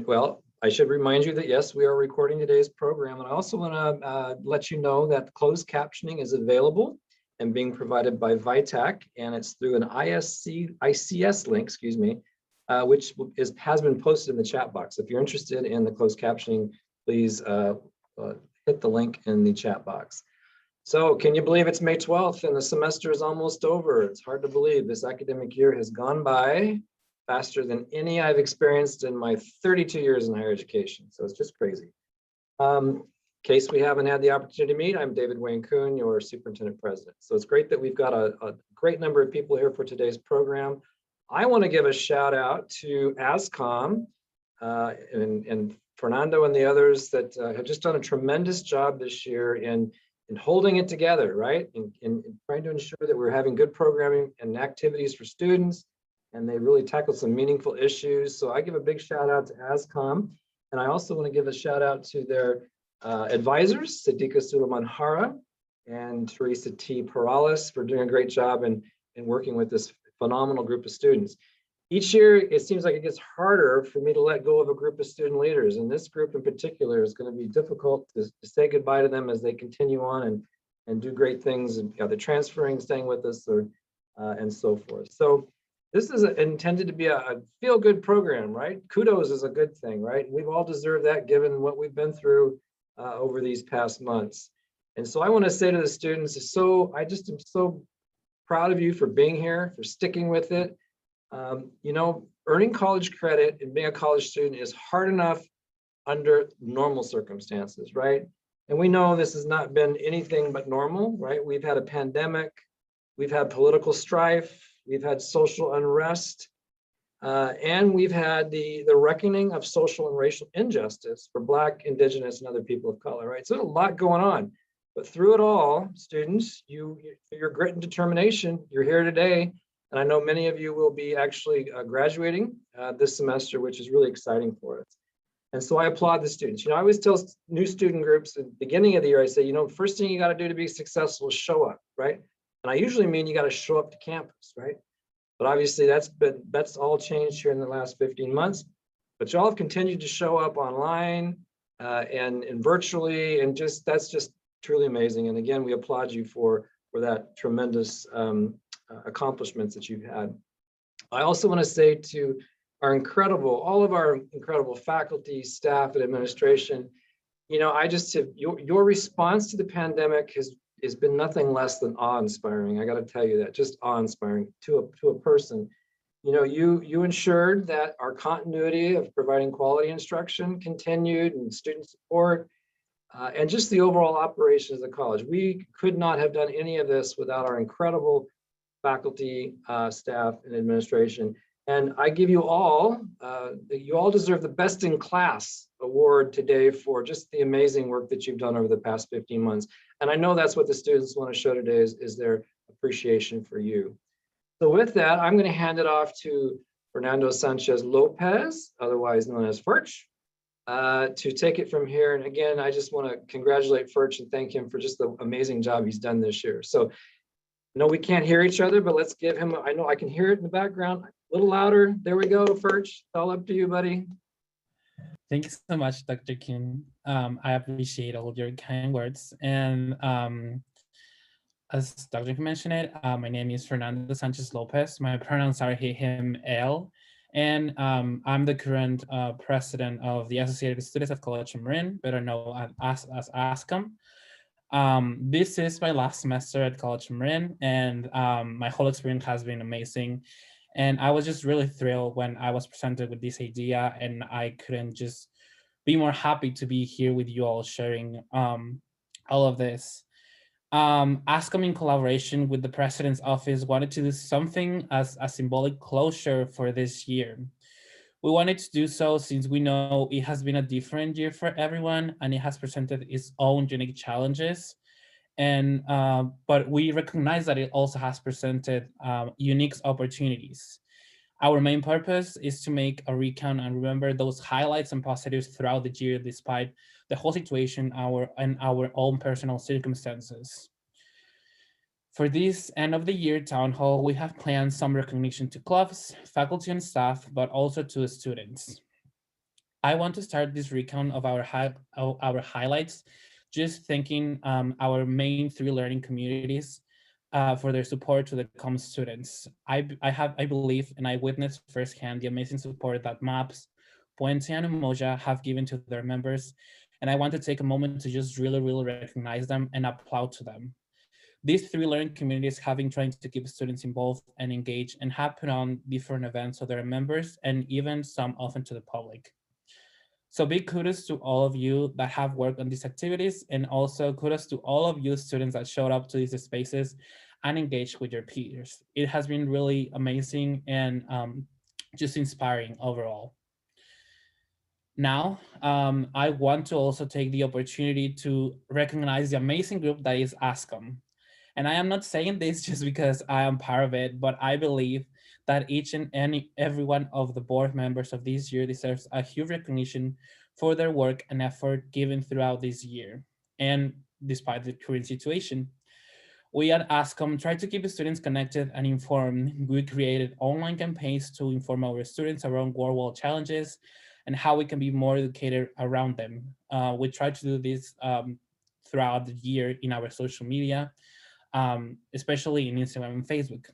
Well, I should remind you that yes, we are recording today's program, and I also want to let you know that closed captioning is available and being provided by Vitac, and it's through an ICS link, excuse me, which has been posted in the chat box. If you're interested in the closed captioning, please hit the link in the chat box. So can you believe it's May 12th and the semester is almost over? It's hard to believe this academic year has gone by faster than any I've experienced in my 32 years in higher education. So it's just crazy. In case we haven't had the opportunity to meet, I'm David Wayne Kuhn, your superintendent president. So it's great that we've got a great number of people here for today's program. I want to give a shout out to ASCOM and Fernando and the others that have just done a tremendous job this year in holding it together, right? In trying to ensure that we're having good programming and activities for students, and they really tackled some meaningful issues. So I give a big shout out to ASCOM, and I also want to give a shout out to their advisors, Siddiqa Suleiman-Hara and Teresa T. Perales, for doing a great job in working with this phenomenal group of students. Each year, it seems like it gets harder for me to let go of a group of student leaders. And this group in particular is going to be difficult to say goodbye to them as they continue on and do great things, and either transferring, staying with us, or and so forth. So this is intended to be a feel-good program, right? Kudos is a good thing, right? We've all deserved that given what we've been through over these past months. And so I want to say to the students, I just am so proud of you for being here, for sticking with it. You know, earning college credit and being a college student is hard enough under normal circumstances, right? And we know this has not been anything but normal, right? We've had a pandemic, we've had political strife, we've had social unrest, and we've had the reckoning of social and racial injustice for Black, Indigenous, and other people of color, right? So there's a lot going on. But through it all, students, your grit and determination, you're here today. And I know many of you will be actually graduating this semester, which is really exciting for us. And so I applaud the students. You know, I always tell new student groups at the beginning of the year, I say, you know, the first thing you got to do to be successful is show up, right? And I usually mean you got to show up to campus, right? But obviously that's all changed here in the last 15 months. But y'all have continued to show up online and virtually, and that's just truly amazing. And again, we applaud you for that tremendous accomplishments that you've had. I also want to say to all of our incredible faculty, staff, and administration, you know, I just have your response to the pandemic has been nothing less than awe-inspiring. I got to tell you that, just awe-inspiring to a person. You know, you ensured that our continuity of providing quality instruction continued, and student support, and just the overall operations of the college. We could not have done any of this without our incredible faculty, staff, and administration. And I give you all deserve the Best in Class award today for just the amazing work that you've done over the past 15 months. And I know that's what the students want to show today is their appreciation for you. So with that, I'm going to hand it off to Fernando Sanchez Lopez, otherwise known as Furch, to take it from here. And again, I just want to congratulate Furch and thank him for just the amazing job he's done this year. So no, we can't hear each other, but let's give him, I know I can hear it in the background, a little louder. There we go, Furch. It's all up to you, buddy. Thank you so much, Dr. Kim. I appreciate all of your kind words. And as Dr. Kim mentioned it, my name is Fernando Sanchez Lopez. My pronouns are he, him, él. And I'm the current president of the Associated Students of College of Marin, better known as ASCOM. This is my last semester at College of Marin, and my whole experience has been amazing. And I was just really thrilled when I was presented with this idea, and I couldn't just be more happy to be here with you all sharing all of this. ASCOM, in collaboration with the President's Office, wanted to do something as a symbolic closure for this year. We wanted to do so since we know it has been a different year for everyone, and it has presented its own unique challenges. And but we recognize that it also has presented unique opportunities. Our main purpose is to make a recount and remember those highlights and positives throughout the year, despite the whole situation and our own personal circumstances. For this end of the year town hall, we have planned some recognition to clubs, faculty and staff, but also to the students. I want to start this recount of our highlights, just thanking our main three learning communities for their support to the common students. I believe and I witnessed firsthand the amazing support that MAPS, Puente, and Umoja have given to their members, and I want to take a moment to just really recognize them and applaud to them. These three learning communities have been trying to keep students involved and engaged and have put on different events to their members and even some often to the public. So big kudos to all of you that have worked on these activities, and also kudos to all of you students that showed up to these spaces and engaged with your peers. It has been really amazing and just inspiring overall. Now, I want to also take the opportunity to recognize the amazing group that is ASCOM. And I am not saying this just because I am part of it, but I believe that each and every one of the board members of this year deserves a huge recognition for their work and effort given throughout this year. And despite the current situation, we at ASCOM try to keep students connected and informed. We created online campaigns to inform our students around worldwide challenges and how we can be more educated around them. We try to do this throughout the year in our social media, especially in Instagram and Facebook.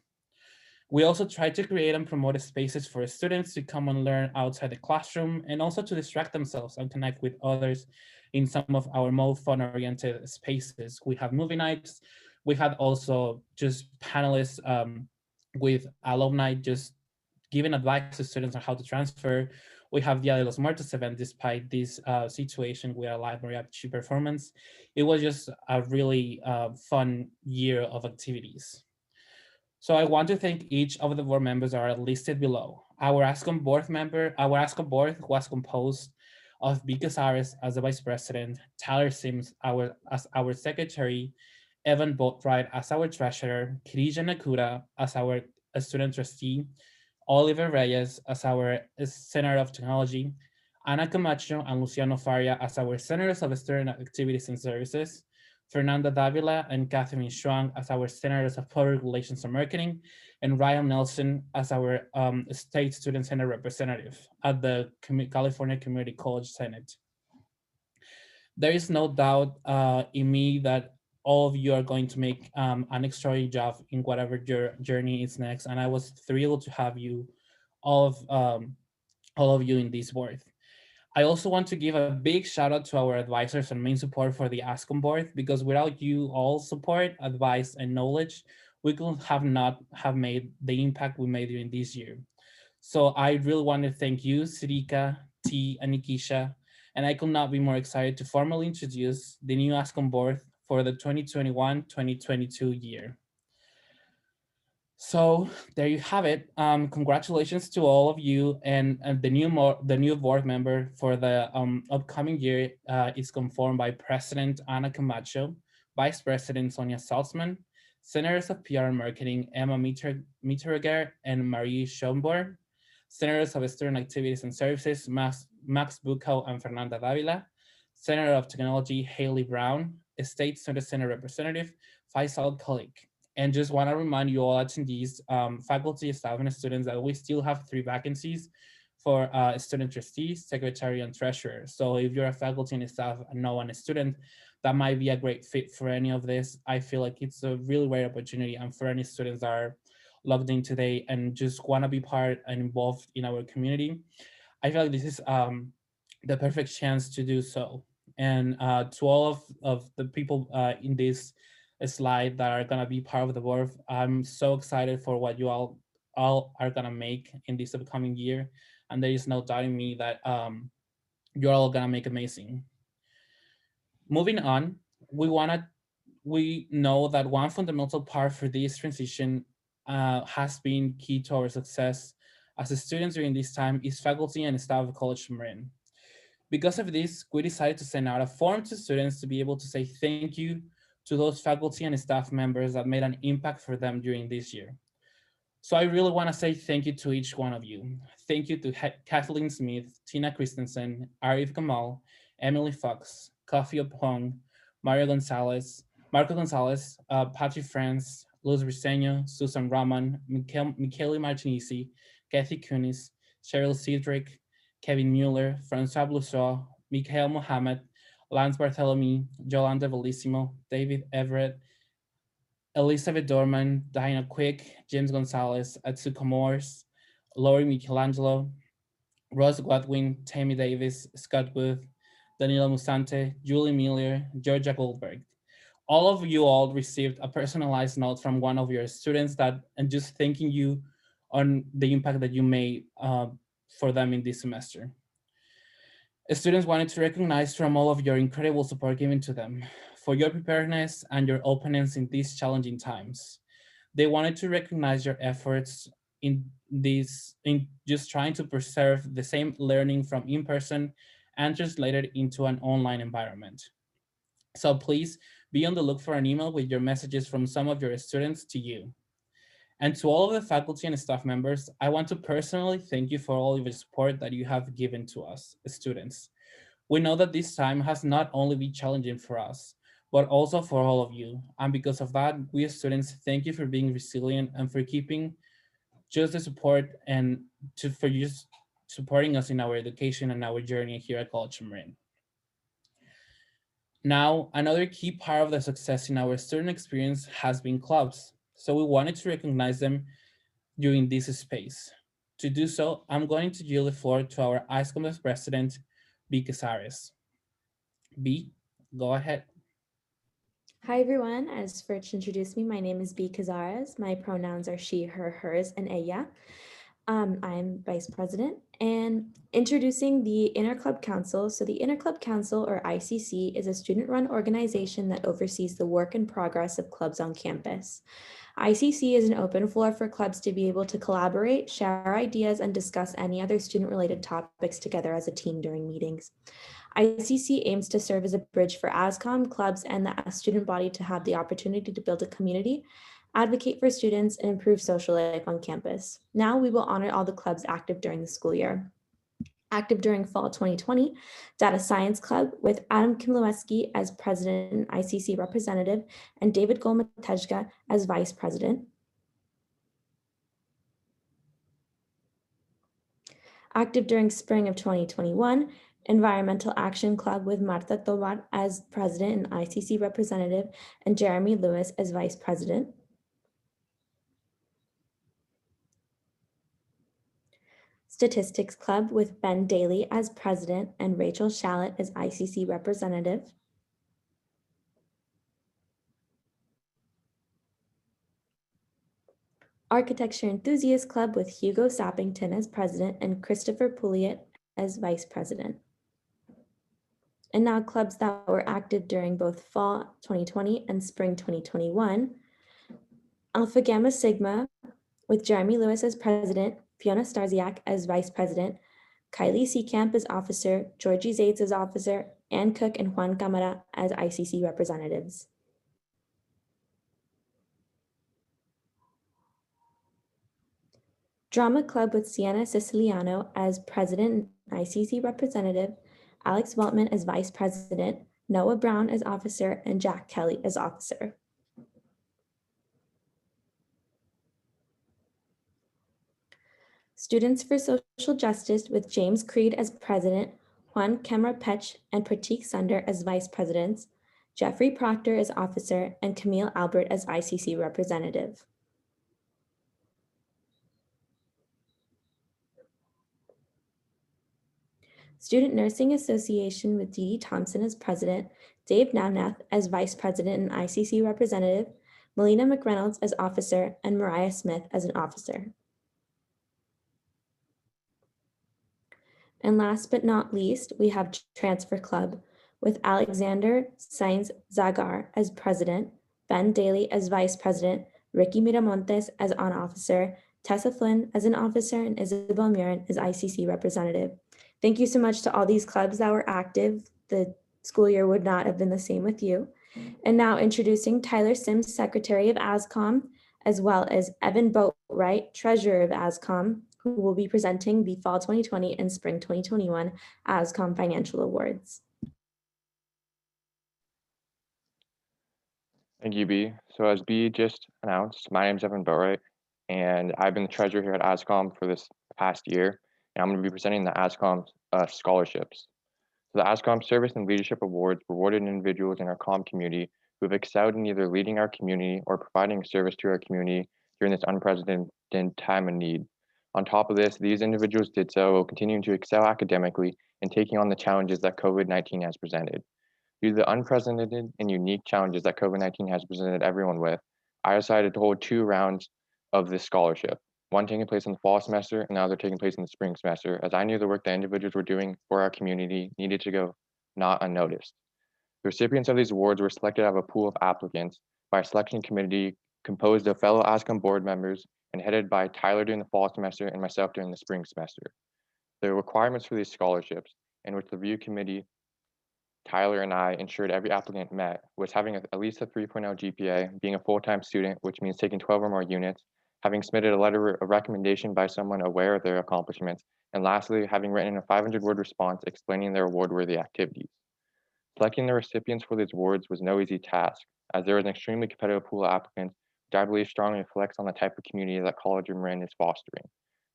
We also try to create and promote spaces for students to come and learn outside the classroom and also to distract themselves and connect with others in some of our more fun-oriented spaces. We have movie nights. We had also just panelists with alumni just giving advice to students on how to transfer. We have Dia de los Muertos event despite this situation with a live mariachi performance. It was just a really fun year of activities. So I want to thank each of the board members that are listed below. Our ASCOM board was composed of Vika Sares as the vice president, Tyler Sims as our secretary, Evan Boatwright as our treasurer, Kirija Nakuda as our student trustee, Oliver Reyes as our Center of Technology, Ana Camacho and Luciano Faria as our Centers of Student Activities and Services, Fernanda Davila and Catherine Schwang as our Centers of Public Relations and Marketing, and Ryan Nelson as our State Student Center representative at the California Community College Senate. There is no doubt in me that all of you are going to make an extraordinary job in whatever your journey is next, and I was thrilled to have you, all of you in this board. I also want to give a big shout out to our advisors and main support for the ASCOM board, because without you all support, advice, and knowledge, we could not have made the impact we made during this year. So I really want to thank you, Sirika, T, and Nikisha, and I could not be more excited to formally introduce the new ASCOM board for the 2021-2022 year. So there you have it. Congratulations to all of you, and the new board member for the upcoming year is conformed by President Ana Camacho, Vice President Sonia Saltzman, Senators of PR and Marketing Emma Mitterreger and Marie Schomburg, Senators of Student Activities and Services Max Bucco and Fernanda Davila, Senator of Technology Haley Brown, State Student Center Representative Faisal Khalik. And just want to remind you all attendees, faculty, staff, and students that we still have 3 vacancies for student trustees, secretary, and treasurer. So if you're a faculty and staff and know a student that might be a great fit for any of this, I feel like it's a really great opportunity. And for any students that are logged in today and just want to be part and involved in our community, I feel like this is the perfect chance to do so. And to all of the people in this slide that are gonna be part of the board, I'm so excited for what you all are gonna make in this upcoming year, and there is no doubt in me that you're all gonna make amazing. Moving on, we know that one fundamental part for this transition has been key to our success as students during this time is faculty and staff of College Marin. Because of this, we decided to send out a form to students to be able to say thank you to those faculty and staff members that made an impact for them during this year. So I really want to say thank you to each one of you. Thank you to Kathleen Smith, Tina Christensen, Arif Kamal, Emily Fox, Kofi Opong, Marco Gonzalez, Patrick France, Luz Briseño, Susan Rahman, Michele Martinisi, Kathy Kunis, Cheryl Cedric, Kevin Mueller, Francois Blusseau, Mikhail Mohammed, Lance Bartholomew, Yolanda Bellissimo, David Everett, Elizabeth Dorman, Diana Quick, James Gonzalez, Atsuko Morse, Lori Michelangelo, Ross Godwin, Tammy Davis, Scott Wood, Danilo Musante, Julie Miller, Georgia Goldberg. All of you all received a personalized note from one of your students and just thanking you on the impact that you made for them in this semester. Students wanted to recognize from all of your incredible support given to them for your preparedness and your openness in these challenging times. They wanted to recognize your efforts in just trying to preserve the same learning from in-person and translate it into an online environment. So please be on the look for an email with your messages from some of your students to you. And to all of the faculty and staff members, I want to personally thank you for all of the support that you have given to us, students. We know that this time has not only been challenging for us, but also for all of you. And because of that, we as students, thank you for being resilient and for keeping just the support and for you supporting us in our education and our journey here at College of Marin. Now, another key part of the success in our student experience has been clubs. So we wanted to recognize them during this space. To do so, I'm going to yield the floor to our ASCOM president, B. Casares. B, go ahead. Hi everyone, as Fritz introduced me, my name is B. Cazares. My pronouns are she, her, hers, and ella. I'm vice president and introducing the Interclub Council. So the Interclub Council, or ICC, is a student-run organization that oversees the work and progress of clubs on campus. ICC is an open floor for clubs to be able to collaborate, share ideas, and discuss any other student-related topics together as a team during meetings. ICC aims to serve as a bridge for ASCOM, clubs, and the student body to have the opportunity to build a community, advocate for students, and improve social life on campus. Now we will honor all the clubs active during the school year. Active during fall 2020, Data Science Club with Adam Kimlewski as president and ICC representative, and David Golmatejka as vice president. Active during spring of 2021, Environmental Action Club with Marta Tovar as president and ICC representative, and Jeremy Lewis as vice president. Statistics Club with Ben Daly as president and Rachel Shallett as ICC representative. Architecture Enthusiast Club with Hugo Sappington as president and Christopher Pouliot as vice president. And now clubs that were active during both fall 2020 and spring 2021. Alpha Gamma Sigma with Jeremy Lewis as president, Fiona Starziak as vice president, Kylie Seacamp as officer, Georgie Zates as officer, Ann Cook and Juan Camara as ICC representatives. Drama Club with Sienna Siciliano as president and ICC representative, Alex Weltman as vice president, Noah Brown as officer, and Jack Kelly as officer. Students for Social Justice with James Creed as president, Juan Kemra Pech and Pratik Sunder as vice presidents, Jeffrey Proctor as officer, and Camille Albert as ICC representative. Student Nursing Association with Dee Dee Thompson as president, Dave Navnath as vice president and ICC representative, Melina McReynolds as officer, and Mariah Smith as an officer. And last but not least, we have Transfer Club with Alexander Sainz Zagar as president, Ben Daly as vice president, Ricky Miramontes as an officer, Tessa Flynn as an officer, and Isabel Murin as ICC representative. Thank you so much to all these clubs that were active. The school year would not have been the same with you. And now introducing Tyler Sims, Secretary of ASCOM, as well as Evan Boatwright, Treasurer of ASCOM, who will be presenting the Fall 2020 and Spring 2021 ASCOM Financial Awards. Thank you, B. So as B just announced, my name is Evan Boatwright, and I've been the treasurer here at ASCOM for this past year, and I'm going to be presenting the ASCOM scholarships. So the ASCOM Service and Leadership Awards rewarded individuals in our COM community who have excelled in either leading our community or providing service to our community during this unprecedented time of need. On top of this, these individuals did so while continuing to excel academically and taking on the challenges that COVID-19 has presented. Due to the unprecedented and unique challenges that COVID-19 has presented everyone with, I decided to hold 2 rounds of this scholarship, one taking place in the fall semester and the other taking place in the spring semester, as I knew the work that individuals were doing for our community needed to go not unnoticed. The recipients of these awards were selected out of a pool of applicants by a selection committee composed of fellow ASCOM board members and headed by Tyler during the fall semester and myself during the spring semester. The requirements for these scholarships, in which the review committee Tyler and I ensured every applicant met, was having at least a 3.0 GPA, being a full-time student, which means taking 12 or more units, having submitted a letter of recommendation by someone aware of their accomplishments, and lastly, having written a 500-word response explaining their award-worthy activities. Selecting the recipients for these awards was no easy task, as there was an extremely competitive pool of applicants, which I believe strongly reflects on the type of community that College of Marin is fostering.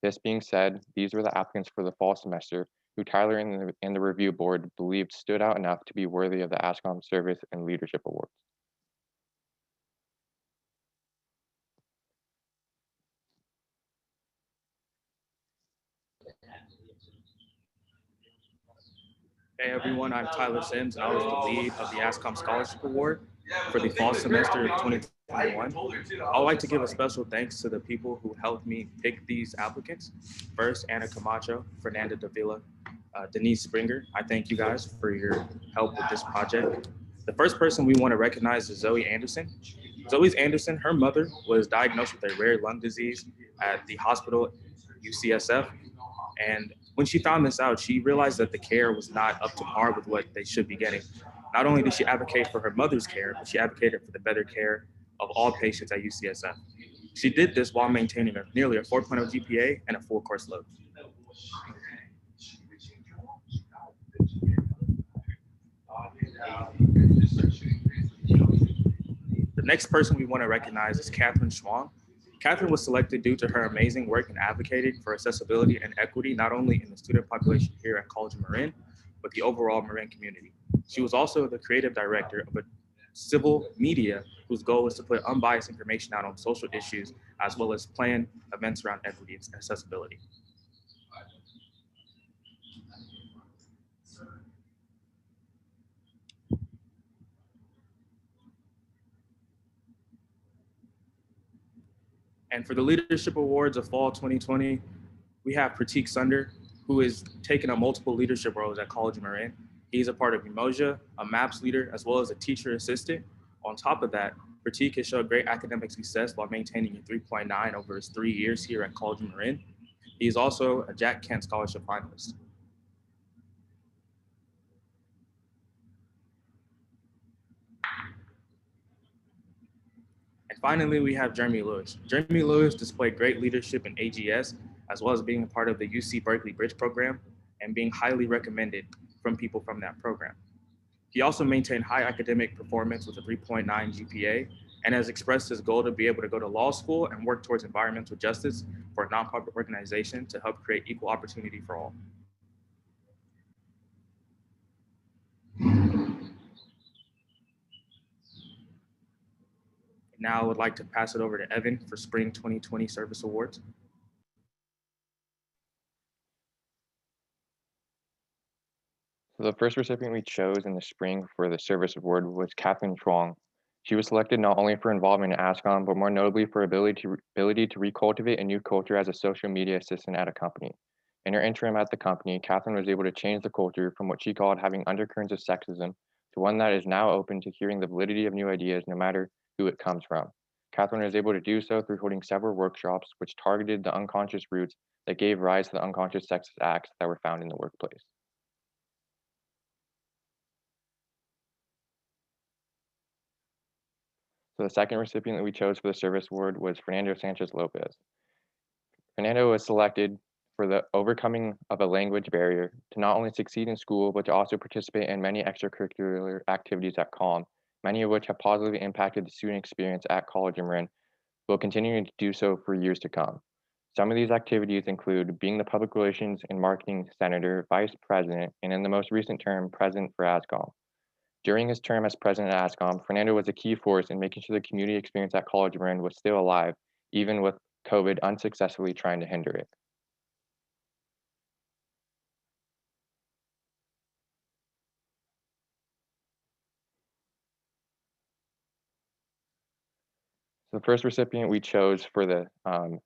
This being said, these were the applicants for the fall semester, who Tyler and the review board believed stood out enough to be worthy of the ASCOM Service and Leadership Awards. Hey everyone, I'm Tyler Sims, and I was the lead of the ASCOM Scholarship Award for the fall semester of 2021. I would like to give a special thanks to the people who helped me pick these applicants. First, Anna Camacho, Fernando Davila, Denise Springer. I thank you guys for your help with this project. The first person we want to recognize is Zoe Anderson. Zoe Anderson, her mother was diagnosed with a rare lung disease at the hospital UCSF. And when she found this out, she realized that the care was not up to par with what they should be getting. Not only did she advocate for her mother's care, but she advocated for the better care of all patients at UCSF. She did this while maintaining nearly a 4.0 GPA and a full course load. The next person we want to recognize is Catherine Schwang. Catherine was selected due to her amazing work in advocating for accessibility and equity, not only in the student population here at College of Marin, but the overall Marin community. She was also the creative director of a civil media whose goal is to put unbiased information out on social issues, as well as plan events around equity and accessibility. And for the Leadership Awards of Fall 2020, we have Pratik Sunder, who has taken up multiple leadership roles at College of Marin. He's a part of Emoja, a MAPS leader, as well as a teacher assistant. On top of that, Pratik has showed great academic success while maintaining a 3.9 over his 3 years here at College of Marin. He is also a Jack Kent Scholarship finalist. And finally, we have Jeremy Lewis. Jeremy Lewis displayed great leadership in AGS, as well as being a part of the UC Berkeley Bridge program and being highly recommended from people from that program. He also maintained high academic performance with a 3.9 GPA and has expressed his goal to be able to go to law school and work towards environmental justice for a nonprofit organization to help create equal opportunity for all. Now I would like to pass it over to Evan for Spring 2020 Service Awards. So the first recipient we chose in the spring for the service award was Catherine Trong. She was selected not only for involvement in ASCOM, but more notably for ability to recultivate a new culture as a social media assistant at a company. In her interim at the company, Catherine was able to change the culture from what she called having undercurrents of sexism to one that is now open to hearing the validity of new ideas no matter who it comes from. Catherine was able to do so through holding several workshops which targeted the unconscious roots that gave rise to the unconscious sexist acts that were found in the workplace. So the second recipient that we chose for the service award was Fernando Sanchez Lopez. Fernando was selected for the overcoming of a language barrier to not only succeed in school, but to also participate in many extracurricular activities at COM, many of which have positively impacted the student experience at College of Marin, will continue to do so for years to come. Some of these activities include being the Public Relations and Marketing Senator, Vice President, and in the most recent term, President for ASCOM. During his term as President at ASCOM, Fernando was a key force in making sure the community experience at College of Marin was still alive, even with COVID unsuccessfully trying to hinder it. So the first recipient we chose for the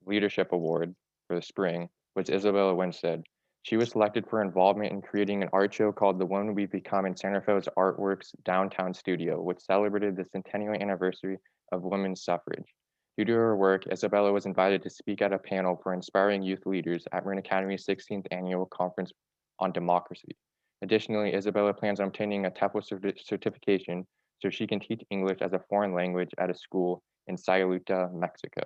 Leadership Award for the spring was Isabella Winstead. She was selected for involvement in creating an art show called The Woman We've Become in Santa Fe's Artworks Downtown Studio, which celebrated the centennial anniversary of women's suffrage. Due to her work, Isabella was invited to speak at a panel for inspiring youth leaders at Marin Academy's 16th Annual Conference on Democracy. Additionally, Isabella plans on obtaining a TEFL certification so she can teach English as a foreign language at a school in Sayulita, Mexico.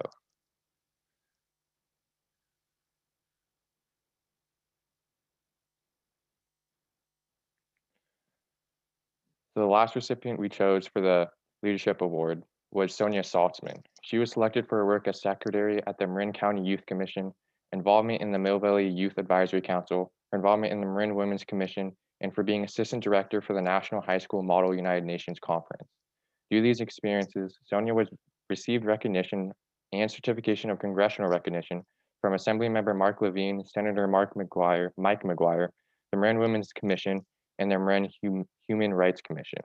So the last recipient we chose for the Leadership Award was Sonia Saltzman. She was selected for her work as secretary at the Marin County Youth Commission, involvement in the Mill Valley Youth Advisory Council, her involvement in the Marin Women's Commission, and for being assistant director for the National High School Model United Nations Conference. Due to these experiences, Sonia received recognition and certification of congressional recognition from Assemblymember Mark Levine, Senator Mike McGuire, the Marin Women's Commission, and the Marin Human Rights Commission.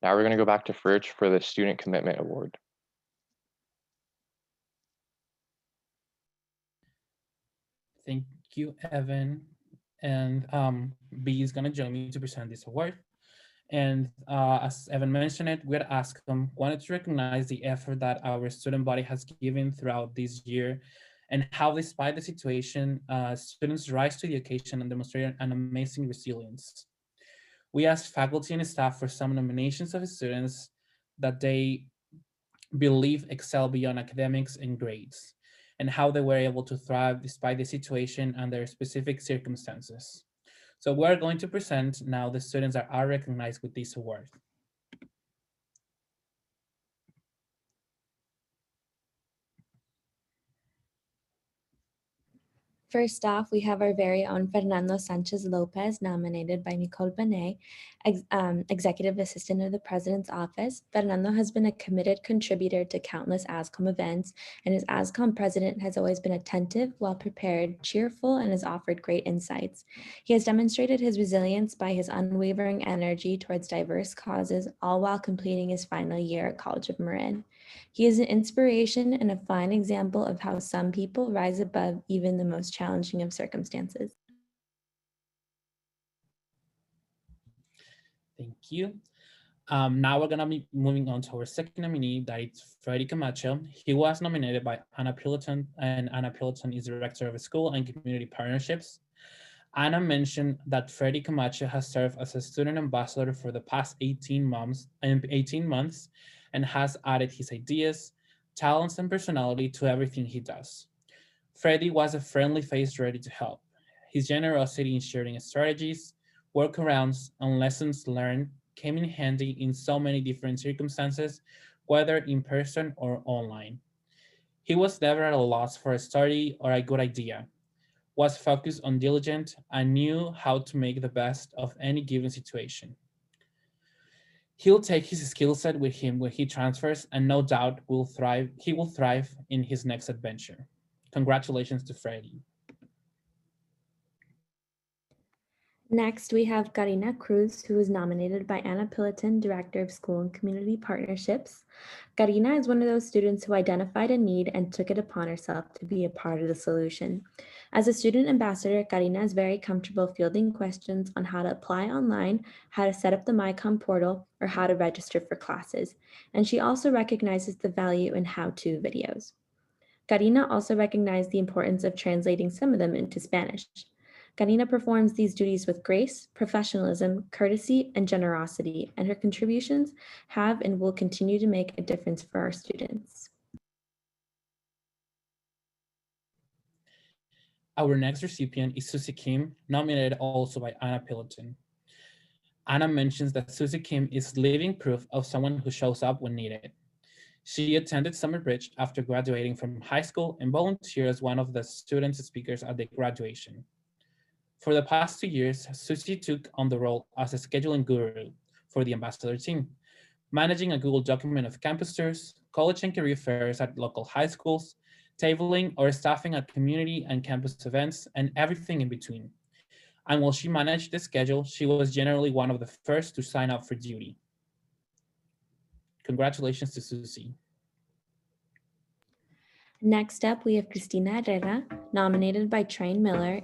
Now we're going to go back to Furch for the Student Commitment Award. Thank you, Evan. And B is going to join me to present this award. And as Evan mentioned it, we at ASCOM wanted to recognize the effort that our student body has given throughout this year and how, despite the situation, students rise to the occasion and demonstrate an amazing resilience. We asked faculty and staff for some nominations of students that they believe excel beyond academics and grades, and how they were able to thrive despite the situation and their specific circumstances. So we're going to present now the students that are recognized with this award. First off, we have our very own Fernando Sanchez Lopez, nominated by Nicole Benet, Executive Assistant of the President's Office. Fernando has been a committed contributor to countless ASCOM events, and as ASCOM President has always been attentive, well-prepared, cheerful, and has offered great insights. He has demonstrated his resilience by his unwavering energy towards diverse causes, all while completing his final year at College of Marin. He is an inspiration and a fine example of how some people rise above even the most challenging of circumstances. Thank you. Now we're gonna be moving on to our second nominee, that is Freddie Camacho. He was nominated by Anna Piloton, and Anna Piloton is Director of School and Community Partnerships. Anna mentioned that Freddie Camacho has served as a student ambassador for the past 18 months and has added his ideas, talents, and personality to everything he does. Freddie was a friendly face ready to help. His generosity in sharing strategies, workarounds, and lessons learned came in handy in so many different circumstances, whether in person or online. He was never at a loss for a study or a good idea, was focused on diligent, and knew how to make the best of any given situation. He'll take his skill set with him when he transfers, and no doubt he will thrive in his next adventure. Congratulations to Freddie. Next, we have Karina Cruz, who was nominated by Anna Piloton, Director of School and Community Partnerships. Karina is one of those students who identified a need and took it upon herself to be a part of the solution. As a student ambassador, Karina is very comfortable fielding questions on how to apply online, how to set up the MyCom portal, or how to register for classes. And she also recognizes the value in how-to videos. Karina also recognized the importance of translating some of them into Spanish. Karina performs these duties with grace, professionalism, courtesy, and generosity, and her contributions have and will continue to make a difference for our students. Our next recipient is Susie Kim, nominated also by Anna Piloton. Anna mentions that Susie Kim is living proof of someone who shows up when needed. She attended Summer Bridge after graduating from high school and volunteered as one of the student speakers at the graduation. For the past 2 years, Susie took on the role as a scheduling guru for the ambassador team, managing a Google document of campus tours, college and career fairs at local high schools, tabling or staffing at community and campus events, and everything in between. And while she managed the schedule, she was generally one of the first to sign up for duty. Congratulations to Susie. Next up, we have Christina Herrera, nominated by Train Miller,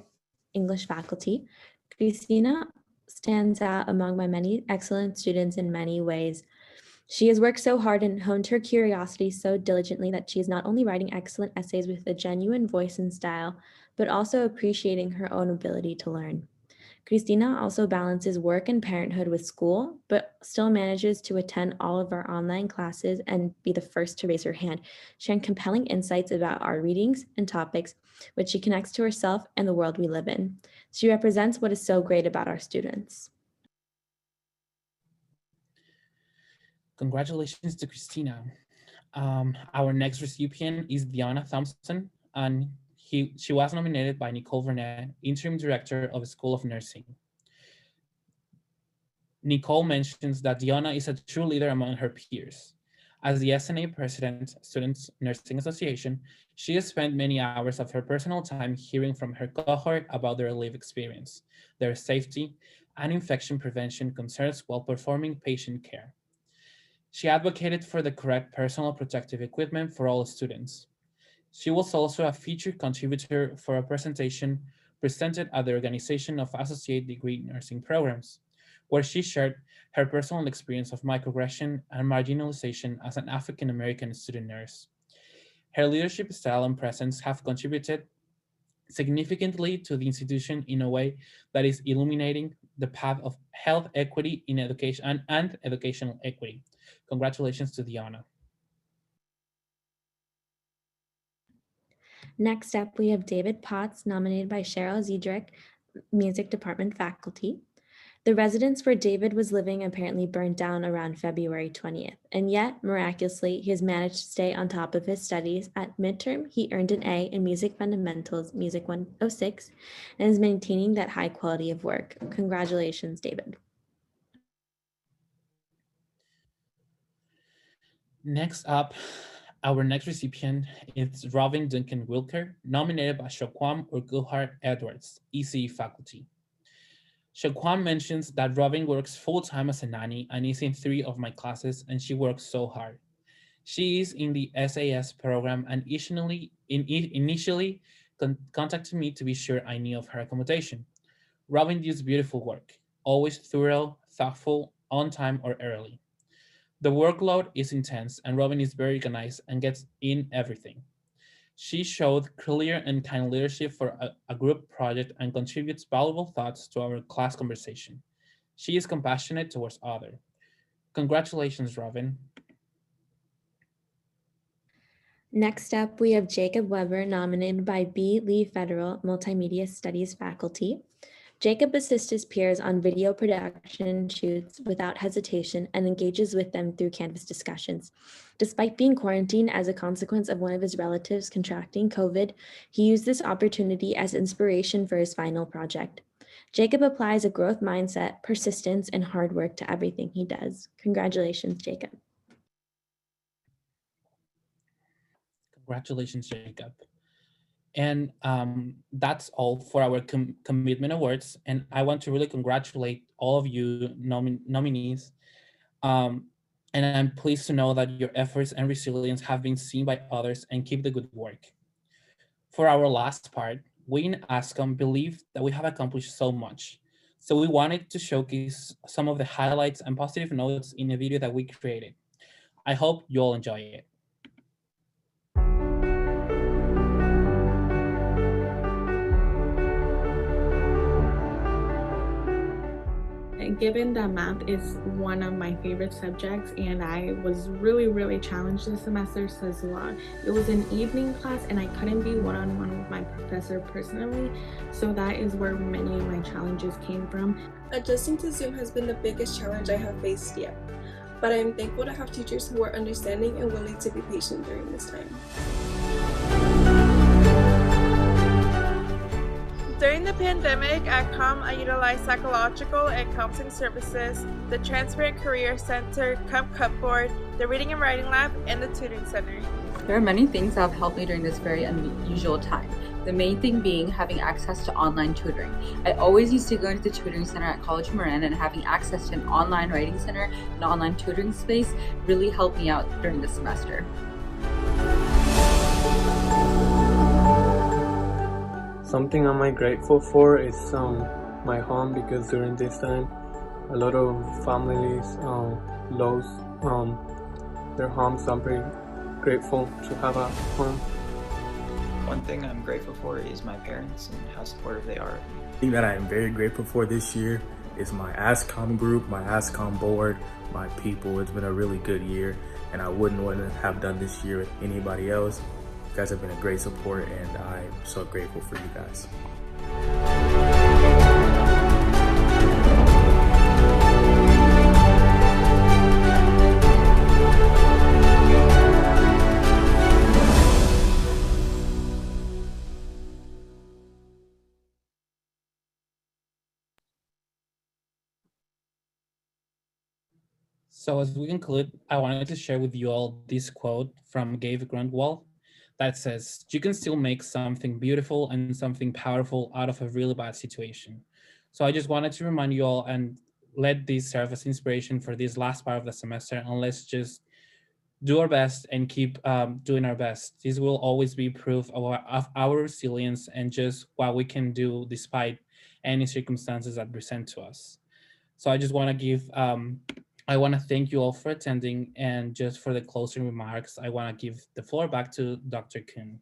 English faculty. Christina stands out among my many excellent students in many ways. She has worked so hard and honed her curiosity so diligently that she is not only writing excellent essays with a genuine voice and style, but also appreciating her own ability to learn. Christina also balances work and parenthood with school, but still manages to attend all of our online classes and be the first to raise her hand, sharing compelling insights about our readings and topics, which she connects to herself and the world we live in. She represents what is so great about our students. Congratulations to Christina. Our next recipient is Diana Thompson, and she was nominated by Nicole Vernet, Interim Director of the School of Nursing. Nicole mentions that Diana is a true leader among her peers. As the SNA President, Students Nursing Association, she has spent many hours of her personal time hearing from her cohort about their lived experience, their safety, and infection prevention concerns while performing patient care. She advocated for the correct personal protective equipment for all students. She was also a featured contributor for a presentation presented at the Organization of Associate Degree Nursing Programs, where she shared her personal experience of microaggression and marginalization as an African-American student nurse. Her leadership style and presence have contributed significantly to the institution in a way that is illuminating the path of health equity in education and educational equity. Congratulations to Diana. Next up, we have David Potts, nominated by Cheryl Ziedrich, Music Department faculty. The residence where David was living apparently burned down around February 20th, and yet, miraculously, he has managed to stay on top of his studies. At midterm, he earned an A in Music Fundamentals, Music 106, and is maintaining that high quality of work. Congratulations, David. Next up, our next recipient is Robin Duncan Wilker, nominated by Shaquam Urquhart Edwards, ECE faculty. Shaquam mentions that Robin works full-time as a nanny and is in 3 of my classes, and she works so hard. She is in the SAS program and initially contacted me to be sure I knew of her accommodation. Robin does beautiful work, always thorough, thoughtful, on time or early. The workload is intense and Robin is very organized and gets in everything. She showed clear and kind leadership for a group project and contributes valuable thoughts to our class conversation. She is compassionate towards others. Congratulations, Robin. Next up, we have Jacob Weber, nominated by B. Lee Federal Multimedia Studies faculty. Jacob assists his peers on video production shoots without hesitation and engages with them through Canvas discussions. Despite being quarantined as a consequence of one of his relatives contracting COVID, he used this opportunity as inspiration for his final project. Jacob applies a growth mindset, persistence, and hard work to everything he does. Congratulations, Jacob. Congratulations, Jacob. And that's all for our commitment awards. And I want to really congratulate all of you nominees. And I'm pleased to know that your efforts and resilience have been seen by others, and keep the good work. For our last part, we in ASCOM believe that we have accomplished so much. So we wanted to showcase some of the highlights and positive notes in a video that we created. I hope you all enjoy it. And given that math is one of my favorite subjects and I was really challenged this semester as well. It was an evening class and I couldn't be one-on-one with my professor personally, so that is where many of my challenges came from. Adjusting to Zoom has been the biggest challenge I have faced yet, but I am thankful to have teachers who are understanding and willing to be patient during this time. During the pandemic at COM, I utilized psychological and counseling services, the Transparent Career Center, Cupboard, the Reading and Writing Lab, and the Tutoring Center. There are many things that have helped me during this very unusual time. The main thing being having access to online tutoring. I always used to go into the tutoring center at College Marin, and having access to an online writing center and online tutoring space really helped me out during the semester. Something I'm grateful for is my home, because during this time a lot of families lost their homes. So I'm pretty grateful to have a home. One thing I'm grateful for is my parents and how supportive they are. The thing that I am very grateful for this year is my ASCOM group, my ASCOM board, my people. It's been a really good year, and I wouldn't want to have done this year with anybody else. You guys have been a great support, and I'm so grateful for you guys. So as we conclude, I wanted to share with you all this quote from Gabe Grundwald that says, "You can still make something beautiful and something powerful out of a really bad situation." So I just wanted to remind you all and let this serve as inspiration for this last part of the semester, and let's just do our best and keep doing our best. This will always be proof of our resilience and just what we can do despite any circumstances that present to us. So I just want to give I want to thank you all for attending, and just for the closing remarks, I want to give the floor back to Dr. Kuhn.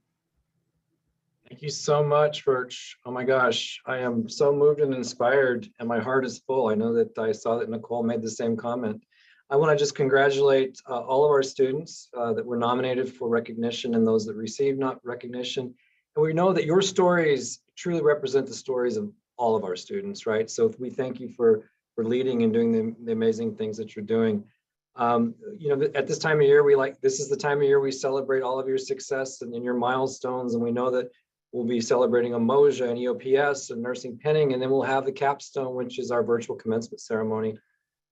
Thank you so much, Birch. Oh my gosh, I am so moved and inspired, and my heart is full. I know that I saw that Nicole made the same comment. I want to just congratulate all of our students that were nominated for recognition and those that received not recognition. And we know that your stories truly represent the stories of all of our students, right? So we thank you for leading and doing the amazing things that you're doing. You know, at this time of year, this is the time of year we celebrate all of your success and your milestones. And we know that we'll be celebrating Umoja and EOPS and nursing penning, and then we'll have the capstone, which is our virtual commencement ceremony.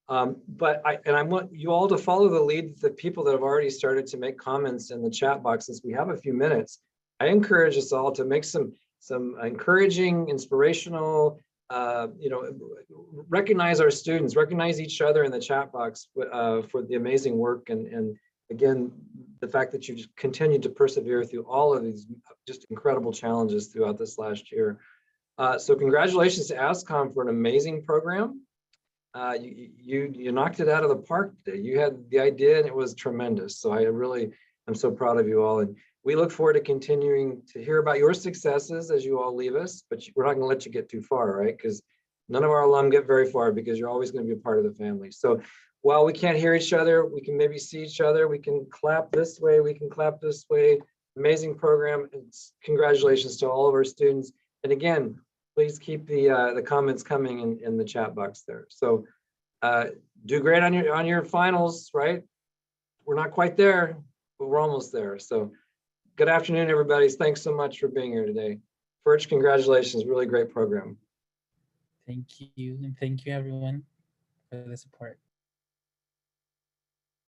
But I want you all to follow the lead, the people that have already started to make comments in the chat box. Since we have a few minutes, I encourage us all to make some encouraging, inspirational, you know, recognize our students, recognize each other in the chat box for the amazing work, and again, the fact that you just continued to persevere through all of these just incredible challenges throughout this last year. So congratulations to ASCOM for an amazing program. You knocked it out of the park today. You had the idea and it was tremendous. So I'm so proud of you all. And we look forward to continuing to hear about your successes as you all leave us, but we're not going to let you get too far, right? Because none of our alum get very far, because you're always going to be a part of the family. So while we can't hear each other, we can maybe see each other. We can clap this way. We can clap this way. Amazing program. And congratulations to all of our students. And again, please keep the comments coming in the chat box there. So do great on your finals, right? We're not quite there, but we're almost there. So good afternoon, everybody. Thanks so much for being here today. Ferch, congratulations. Really great program. Thank you. And thank you, everyone, for the support.